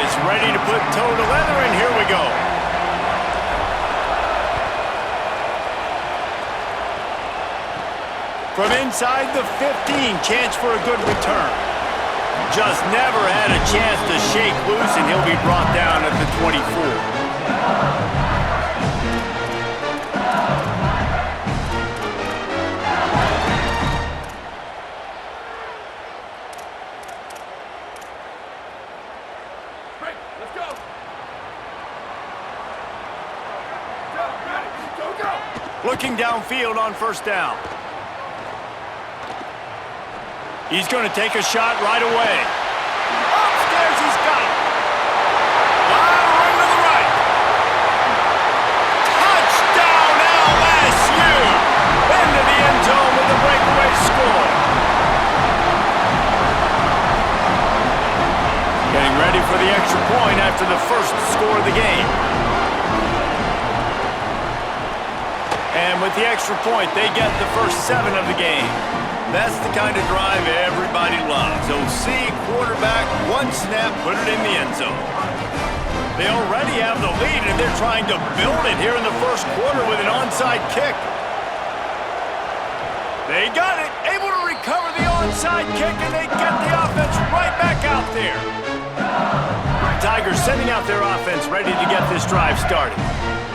is ready to put toe to leather, and here we go. From inside the 15, chance for a good return. Just never had a chance to shake loose, and he'll be brought down at the 24. Looking downfield on first down. He's going to take a shot right away. Upstairs, he's got it. Right to the right. Touchdown, LSU! Into the end zone with a breakaway score. Getting ready for the extra point after the first score of the game. And with the extra point, they get the first 7 of the game. That's the kind of drive everybody loves. OC, quarterback, one snap, put it in the end zone. They already have the lead, and they're trying to build it here in the first quarter with an onside kick. They got it, able to recover the onside kick, and they get the offense right back out there. Tigers sending out their offense ready to get this drive started.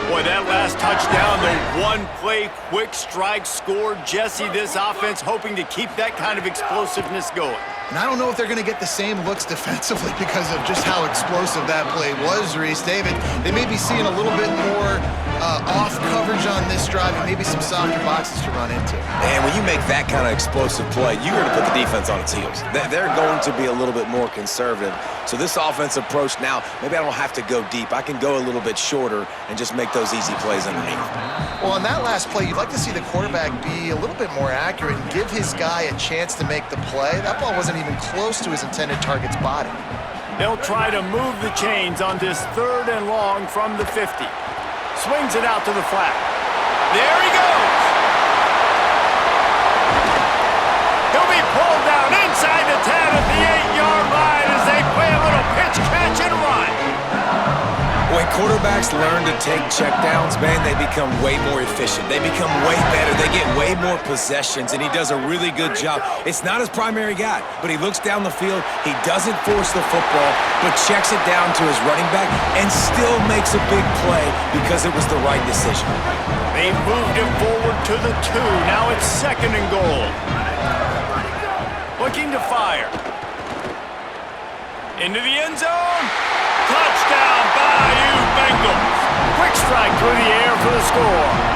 Boy, that last touchdown, the one-play quick strike score. Jesse, this offense hoping to keep that kind of explosiveness going. And I don't know if they're going to get the same looks defensively because of just how explosive that play was, Reese. David, they may be seeing a little bit more off coverage on this drive and maybe some softer boxes to run into. And when you make that kind of explosive play, you're going to put the defense on its heels. They're going to be a little bit more conservative. So this offense approach now, maybe I don't have to go deep. I can go a little bit shorter and just make those easy plays underneath. Well, on that last play, you'd like to see the quarterback be a little bit more accurate and give his guy a chance to make the play. That ball wasn't even close to his intended target's body. They'll try to move the chains on this 3rd and long from the 50. Swings it out to the flat. There he goes. He'll be pulled down inside the 10 at the 8-yard line as they play a little pitch, catch, and run. When quarterbacks learn to take checkdowns, man, they become way more efficient. They become way better. They get way more possessions, and he does a really good job. It's not his primary guy, but he looks down the field. He doesn't force the football, but checks it down to his running back and still makes a big play because it was the right decision. They moved him forward to the 2. Now it's 2nd and goal. Looking to fire. Into the end zone. Touchdown, Bayou Bengals. Quick strike through the air for the score.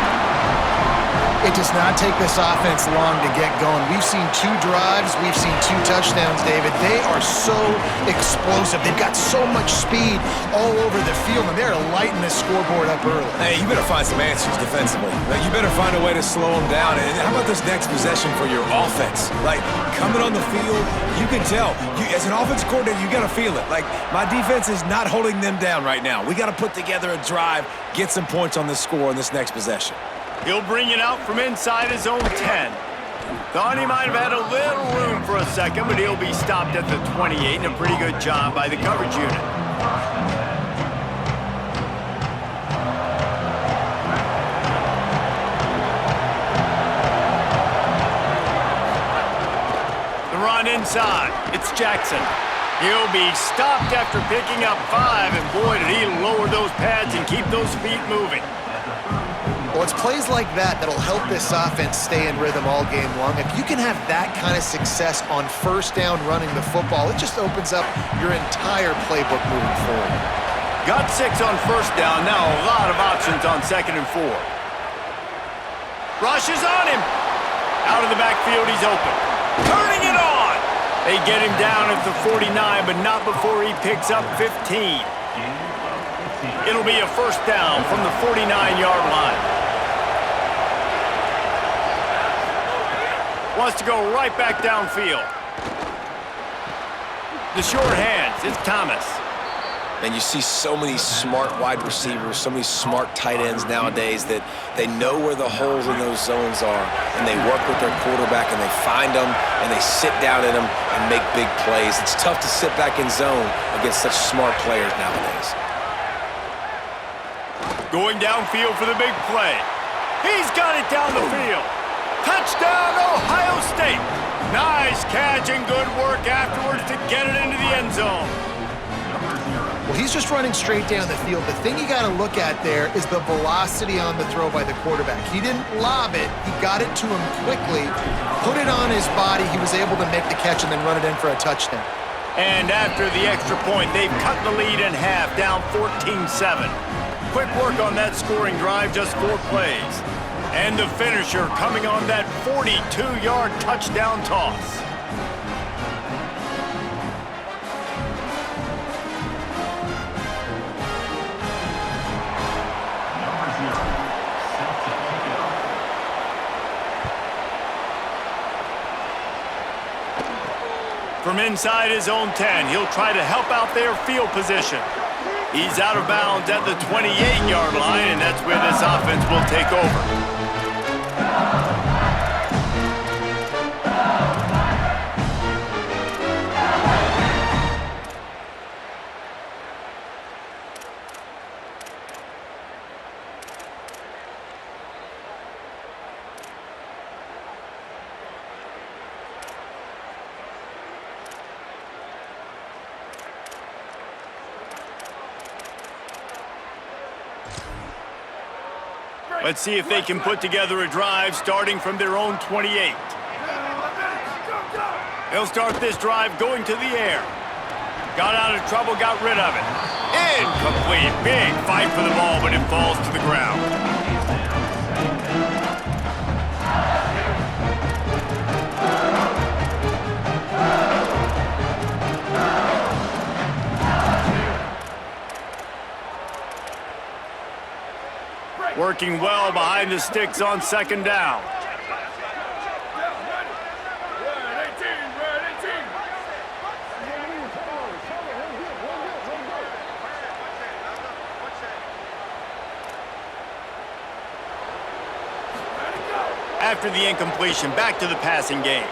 It does not take this offense long to get going. We've seen 2 drives. We've seen 2 touchdowns, David. They are so explosive. They've got so much speed all over the field, and they're lighting the scoreboard up early. Hey, you better find some answers defensively. Like, you better find a way to slow them down. And how about this next possession for your offense? Like, coming on the field, you can tell. As an offensive coordinator, you got to feel it. Like, my defense is not holding them down right now. We got to put together a drive, get some points on this score on this next possession. He'll bring it out from inside his own 10. Thought he might have had a little room for a second, but he'll be stopped at the 28, and a pretty good job by the coverage unit. The run inside. It's Jackson. He'll be stopped after picking up 5, and boy, did he lower those pads and keep those feet moving. Well, it's plays like that that'll help this offense stay in rhythm all game long. If you can have that kind of success on first down running the football, it just opens up your entire playbook moving forward. Got 6 on first down. Now a lot of options on 2nd and 4. Rush is on him. Out of the backfield, he's open. Turning it on. They get him down at the 49, but not before he picks up 15. It'll be a first down from the 49-yard line. Wants to go right back downfield. The short hands, it's Thomas. And you see so many smart wide receivers, so many smart tight ends nowadays that they know where the holes in those zones are, and they work with their quarterback, and they find them, and they sit down in them and make big plays. It's tough to sit back in zone against such smart players nowadays. Going downfield for the big play. He's got it down the field. Touchdown, Ohio State. Nice catch and good work afterwards to get it into the end zone. Well, he's just running straight down the field. The thing you got to look at there is the velocity on the throw by the quarterback. He didn't lob it. He got it to him quickly, put it on his body. He was able to make the catch and then run it in for a touchdown. And after the extra point, they've cut the lead in half, down 14-7. Quick work on that scoring drive, just 4 plays. And the finisher coming on that 42-yard touchdown toss. From inside his own 10, he'll try to help out their field position. He's out of bounds at the 28-yard line, and that's where this offense will take over. Let's see if they can put together a drive starting from their own 28. They'll start this drive going to the air. Got out of trouble, got rid of it. Incomplete. Big fight for the ball, but it falls to the ground. Working well behind the sticks on second down. After the incompletion, back to the passing game.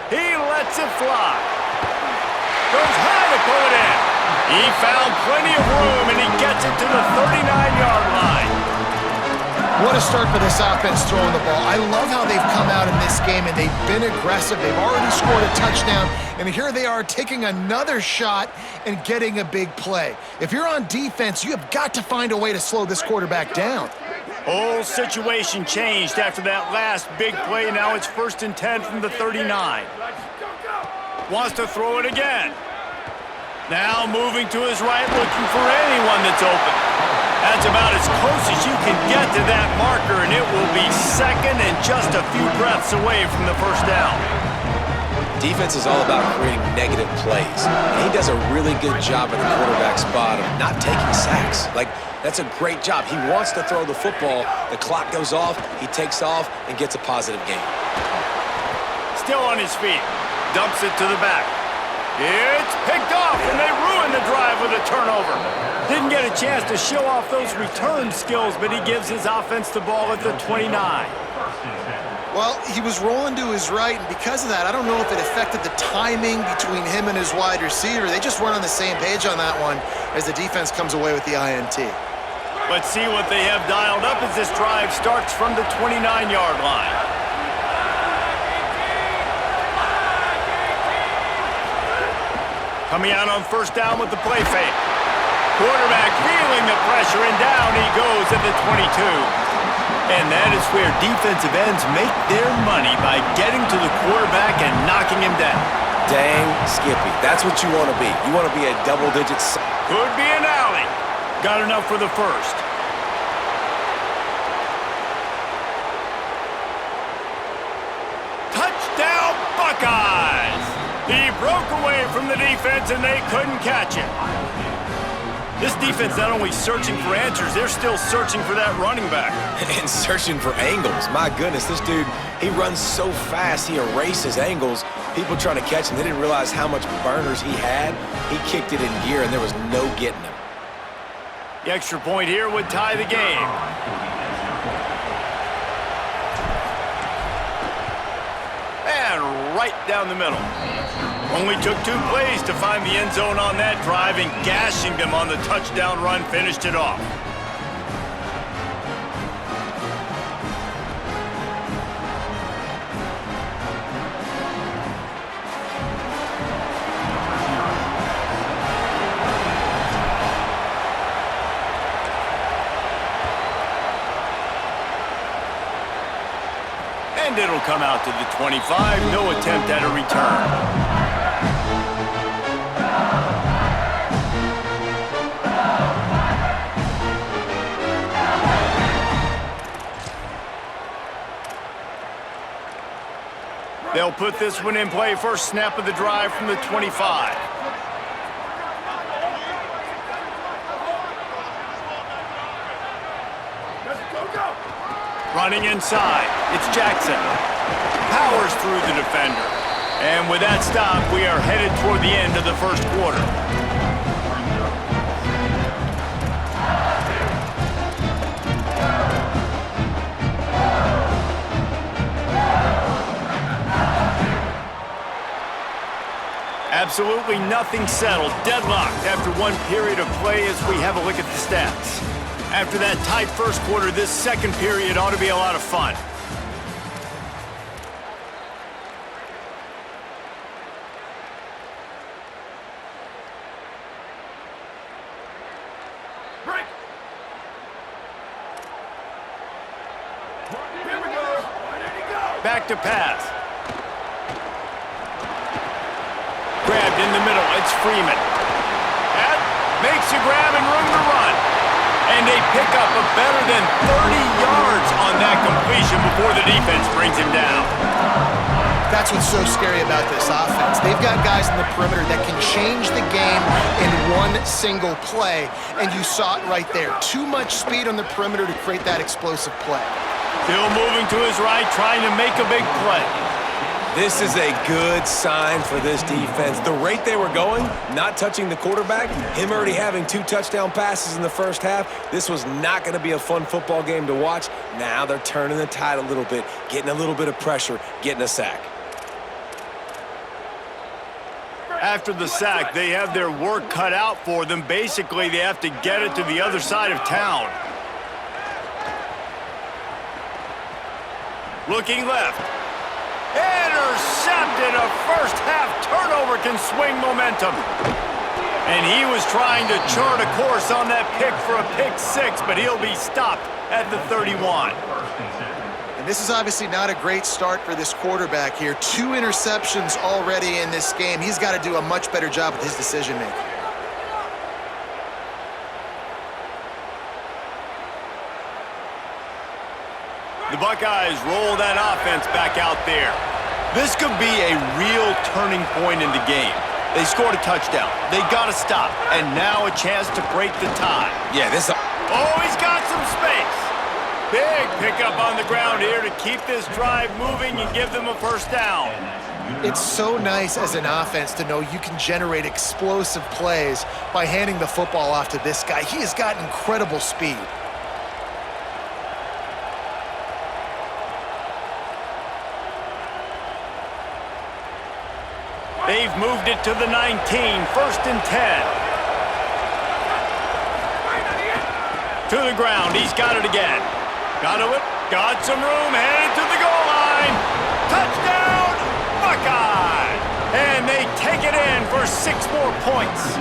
He lets it fly. Goes high to pull it in. He found plenty of room, and he gets it to the 39-yard line. What a start for this offense throwing the ball. I love how they've come out in this game, and they've been aggressive. They've already scored a touchdown, and here they are taking another shot and getting a big play. If you're on defense, you have got to find a way to slow this quarterback down. Whole situation changed after that last big play. Now it's 1st and 10 from the 39. Wants to throw it again. Now moving to his right, looking for anyone that's open. That's about as close as you can get to that marker, and it will be second and just a few breaths away from the first down. Defense is all about creating negative plays, and he does a really good job at the quarterback spot of not taking sacks. That's a great job. He wants to throw the football. The clock goes off, he takes off, and gets a positive gain. Still on his feet. Dumps it to the back. It's picked off, and they ruin the drive with a turnover. Didn't get a chance to show off those return skills, but he gives his offense the ball at the 29. Well, he was rolling to his right, and because of that, I don't know if it affected the timing between him and his wide receiver. They just weren't on the same page on that one as the defense comes away with the INT. Let's see what they have dialed up as this drive starts from the 29-yard line. Coming out on first down with the play fake. Quarterback feeling the pressure, and down he goes at the 22. And that is where defensive ends make their money, by getting to the quarterback and knocking him down. Dang, Skippy, that's what you want to be. You want to be a double-digit... Could be an alley. Got enough for the first. Touchdown, Buckeyes! He broke away from the defense, and they couldn't catch him. This defense not only searching for answers, they're still searching for that running back. And searching for angles. My goodness, this dude, he runs so fast, he erases angles. People trying to catch him, they didn't realize how much burners he had. He kicked it in gear, and there was no getting him. The extra point here would tie the game. And right down the middle. Only took 2 plays to find the end zone on that drive, and gashing them on the touchdown run finished it off. And it'll come out to the 25. No attempt at a return. They'll put this one in play. First snap of the drive from the 25. Running inside, it's Jackson. Powers through the defender. And with that stop, we are headed toward the end of the first quarter. Absolutely nothing settled. Deadlocked after one period of play as we have a look at the stats. After that tight first quarter, this second period ought to be a lot of fun. Break. Here we go. Back to pass. Grabbed in the middle. It's Freeman. That makes a grab and room to run. And they pick up a better than 30 yards on that completion before the defense brings him down. That's what's so scary about this offense. They've got guys in the perimeter that can change the game in one single play, and you saw it right there. Too much speed on the perimeter to create that explosive play. Still moving to his right, trying to make a big play. This is a good sign for this defense. The rate they were going, not touching the quarterback, him already having 2 touchdown passes in the first half, this was not going to be a fun football game to watch. Now they're turning the tide a little bit, getting a little bit of pressure, getting a sack. After the sack, they have their work cut out for them. Basically, they have to get it to the other side of town. Looking left. Intercepted. A first-half turnover can swing momentum. And he was trying to chart a course on that pick for a pick 6, but he'll be stopped at the 31. And this is obviously not a great start for this quarterback here. 2 interceptions already in this game. He's got to do a much better job with his decision-making. The Buckeyes roll that offense back out there. This could be a real turning point in the game. They scored a touchdown. They got to stop. And now a chance to break the tie. Yeah, this... Oh, he's got some space. Big pickup on the ground here to keep this drive moving and give them a first down. It's so nice as an offense to know you can generate explosive plays by handing the football off to this guy. He has got incredible speed. They've moved it to the 19, 1st and 10. To the ground, he's got it again. Got it, got some room, headed to the goal line. Touchdown, Buckeye! And they take it in for 6 more points.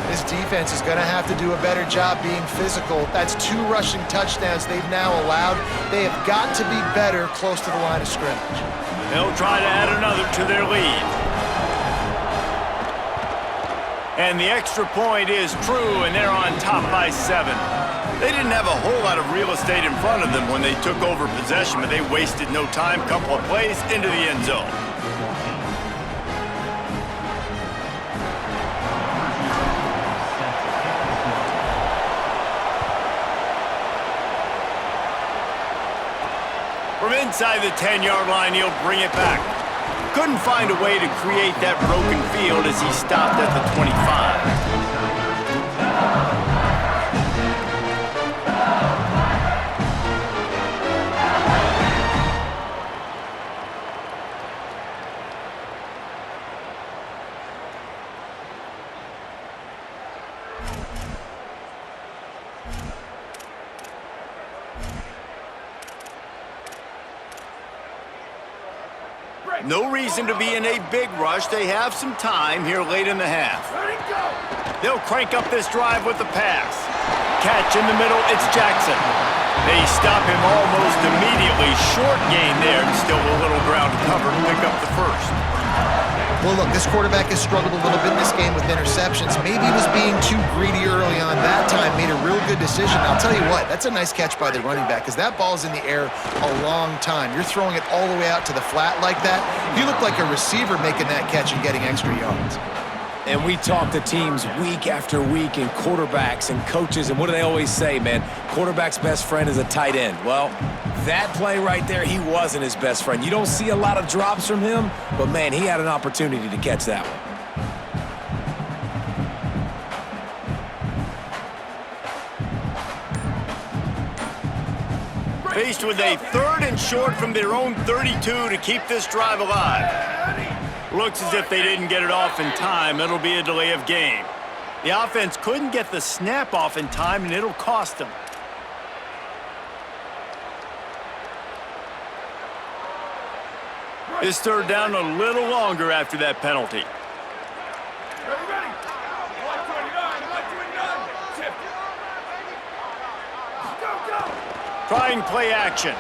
This defense is going to have to do a better job being physical. That's 2 rushing touchdowns they've now allowed. They have got to be better close to the line of scrimmage. They'll try to add another to their lead. And the extra point is true, and they're on top by 7. They didn't have a whole lot of real estate in front of them when they took over possession, but they wasted no time. Couple of plays into the end zone. From inside the 10-yard line, he'll bring it back. couldn't find a way to create that broken field as he stopped at the 25. No reason to be in a big rush. They have some time here late in the half. They'll crank up this drive with the pass. Catch in the middle, it's Jackson. They stop him almost immediately. Short gain there, and still a little ground to cover to pick up the first. Well, look, this quarterback has struggled a little bit in this game with interceptions. Maybe he was being too greedy early on. That time made a real good decision. I'll tell you what, that's a nice catch by the running back because that ball's in the air a long time. You're throwing it all the way out to the flat like that. You look like a receiver making that catch and getting extra yards. And we talk to teams week after week and quarterbacks and coaches, and what do they always say, man? Quarterback's best friend is a tight end. Well, that play right there, he wasn't his best friend. You don't see a lot of drops from him, but, man, he had an opportunity to catch that one. Faced with a 3rd and short from their own 32 to keep this drive alive. Looks as if they didn't get it off in time. It'll be a delay of game. The offense couldn't get the snap off in time, and it'll cost them. This 3rd down a little longer after that penalty. Ready. 129. Go. Trying play action.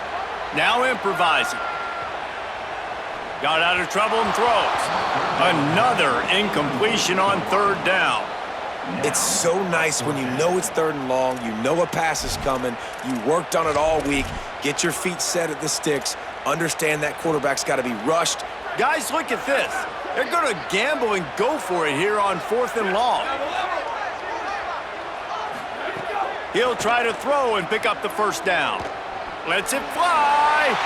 Now improvising. Got out of trouble and throws. Another incompletion on 3rd down. It's so nice when you know it's 3rd and long, you know a pass is coming, you worked on it all week, get your feet set at the sticks, understand that quarterback's got to be rushed. Guys, look at this. They're going to gamble and go for it here on 4th and long. He'll try to throw and pick up the 1st down. Lets it fly.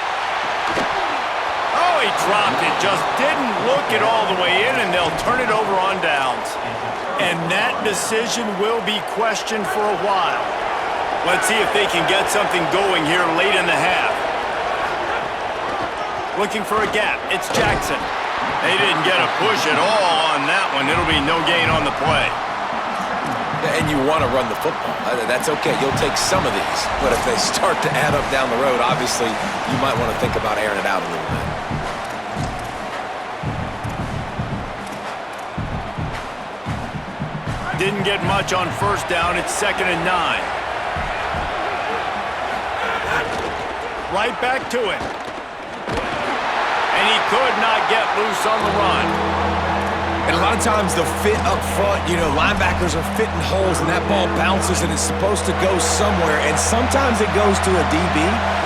Oh, he dropped it. Just didn't look it all the way in, and they'll turn it over on downs. And that decision will be questioned for a while. Let's see if they can get something going here late in the half. Looking for a gap. It's Jackson. They didn't get a push at all on that one. It'll be no gain on the play. And you want to run the football. That's okay. You'll take some of these. But if they start to add up down the road, obviously, you might want to think about airing it out a little bit. Didn't get much on 1st down. It's 2nd and 9. Right back to him. And he could not get loose on the run. And a lot of times they'll fit up front. You know, linebackers are fitting holes, and that ball bounces, and it's supposed to go somewhere. And sometimes it goes to a DB,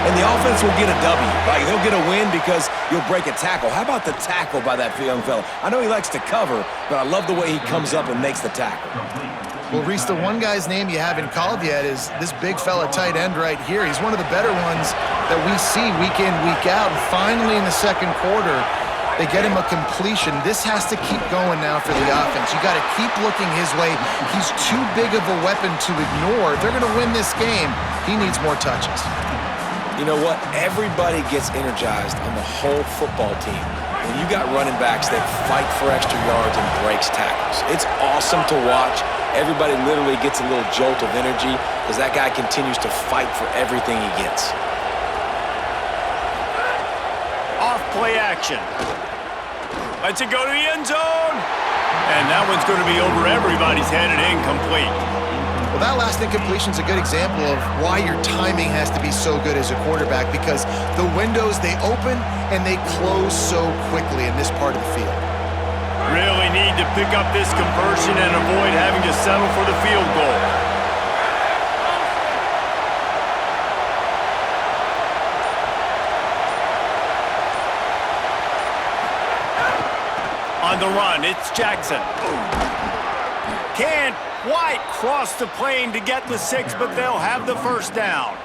and the offense will get a W. Like, they'll get a win because you'll break a tackle. How about the tackle by that young fella? I know he likes to cover, but I love the way he comes up and makes the tackle. Well, Reese, the one guy's name you haven't called yet is this big fella tight end right here. He's one of the better ones that we see week in, week out. And finally, in the 2nd quarter, they get him a completion. This has to keep going now for the offense. You got to keep looking his way. He's too big of a weapon to ignore. If they're going to win this game, he needs more touches. You know what? Everybody gets energized on the whole football team. When you got running backs that fight for extra yards and breaks tackles, it's awesome to watch. Everybody literally gets a little jolt of energy because that guy continues to fight for everything he gets. Off play action. Lets it go to the end zone. And that one's going to be over everybody's head and incomplete. Well, that last incompletion is a good example of why your timing has to be so good as a quarterback, because the windows, they open and they close so quickly in this part of the field. Really need to pick up this conversion and avoid having to settle for the field goal. On the run, it's Jackson. Can't quite cross the plane to get the 6, but they'll have the 1st down.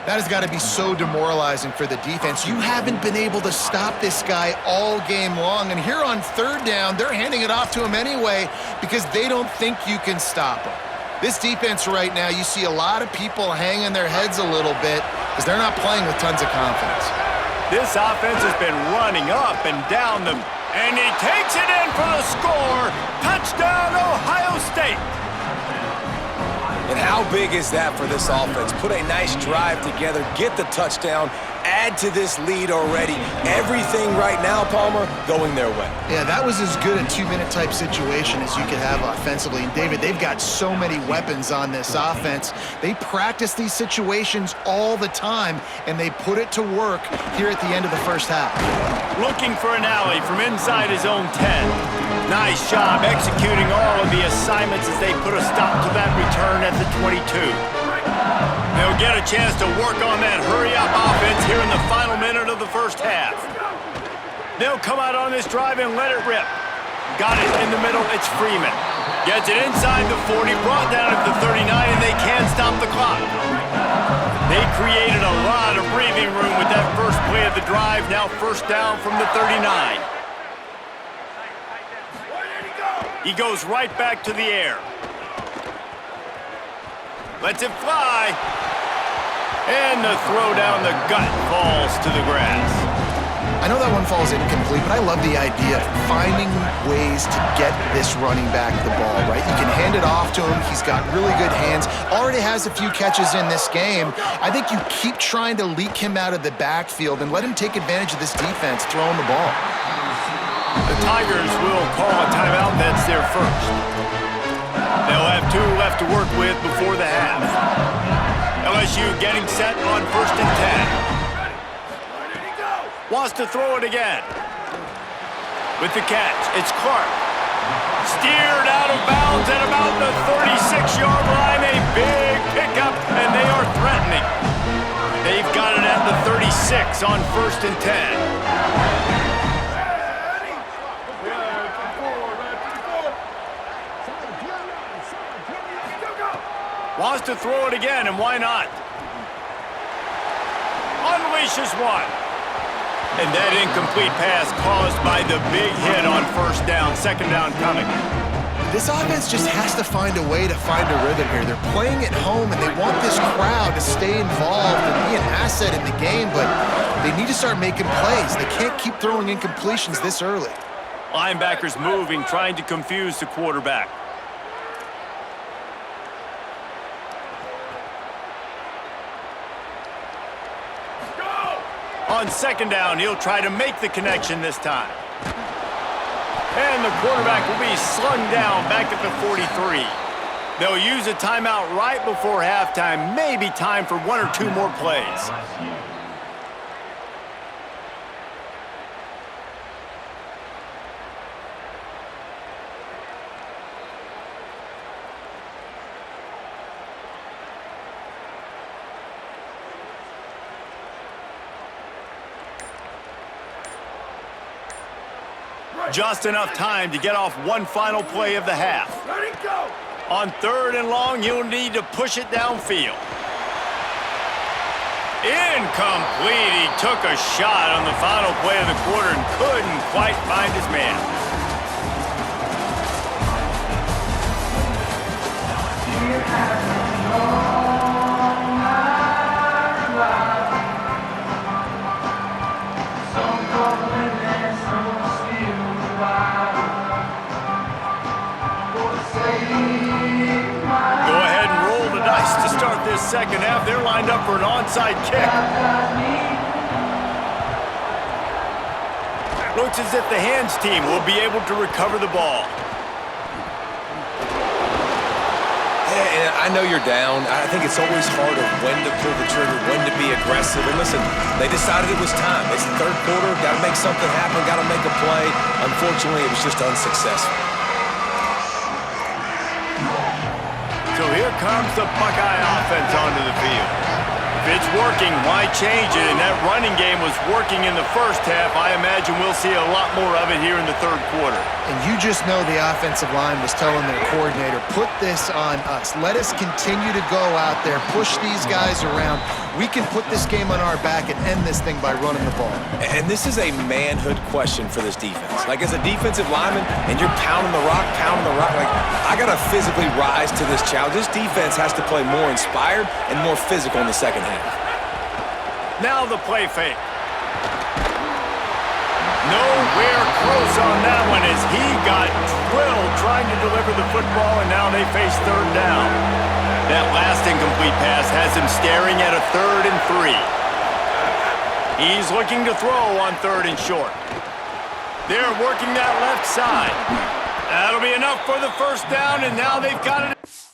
That has got to be so demoralizing for the defense. You haven't been able to stop this guy all game long, and here on third down, they're handing it off to him anyway because they don't think you can stop him. This defense right now, you see a lot of people hanging their heads a little bit because they're not playing with tons of confidence. This offense has been running up and down them, and he takes it in for the score. Touchdown, Ohio State. And how big is that for this offense? Put a nice drive together, get the touchdown, add to this lead already. Everything right now, Palmer, going their way. Yeah, that was as good a two-minute type situation as you could have offensively. And David, they've got so many weapons on this offense. They practice these situations all the time, and they put it to work here at the end of the first half. Looking for an alley from inside his own 10. Nice job executing all of the assignments as they put a stop to that return at the 22. They'll get a chance to work on that hurry-up offense here in the final minute of the first half. They'll come out on this drive and let it rip. Got it in the middle, it's Freeman. Gets it inside the 40, brought down at the 39, and they can't stop the clock. They created a lot of breathing room with that first play of the drive, now first down from the 39. He goes right back to the air. Lets it fly. And the throw down the gut falls to the grass. I know that one falls incomplete, but I love the idea of finding ways to get this running back the ball, right? You can hand it off to him. He's got really good hands. Already has a few catches in this game. I think you keep trying to leak him out of the backfield and let him take advantage of this defense throwing the ball. The Tigers will call a timeout. That's their first. They'll have 2 left to work with before the half. LSU getting set on 1st and 10. Wants to throw it again. With the catch, it's Clark. Steered out of bounds at about the 36-yard line. A big pickup, and they are threatening. They've got it at the 36 on 1st and 10. Wants to throw it again, and why not? Unleashes one. And that incomplete pass caused by the big hit on first down. Second down coming. This offense just has to find a way to find a rhythm here. They're playing at home, and they want this crowd to stay involved and be an asset in the game, but they need to start making plays. They can't keep throwing incompletions this early. Linebackers moving, trying to confuse the quarterback. On second down, he'll try to make the connection this time. And the quarterback will be slung down back at the 43. They'll use a timeout right before halftime. Maybe time for 1 or 2 more plays. Just enough time to get off one final play of the half. Let it go. On 3rd and long, you'll need to push it downfield. Incomplete. He took a shot on the final play of the quarter and couldn't quite find his man. This second half, they're lined up for an onside kick. Looks as if the hands team will be able to recover the ball. Yeah, and I know you're down. I think it's always hard of when to pull the trigger, when to be aggressive. And listen, they decided it was time. It's the 3rd quarter. Got to make something happen. Got to make a play. Unfortunately, it was just unsuccessful. So here comes the Buckeye offense onto the field. it's working, why change it? And that running game was working in the first half. I imagine we'll see a lot more of it here in the third quarter. And you just know the offensive line was telling their coordinator, put this on us. Let us continue to go out there, push these guys around. We can put this game on our back and end this thing by running the ball. And this is a manhood question for this defense. Like, as a defensive lineman, and you're pounding the rock, like, I got to physically rise to this challenge. This defense has to play more inspired and more physical in the second half. Now the play fake. Nowhere close on that one as he got drilled trying to deliver the football, and now they face third down. That last incomplete pass has him staring at a 3rd and 3. He's looking to throw on 3rd and short. They're working that left side. That'll be enough for the first down, and now they've got it.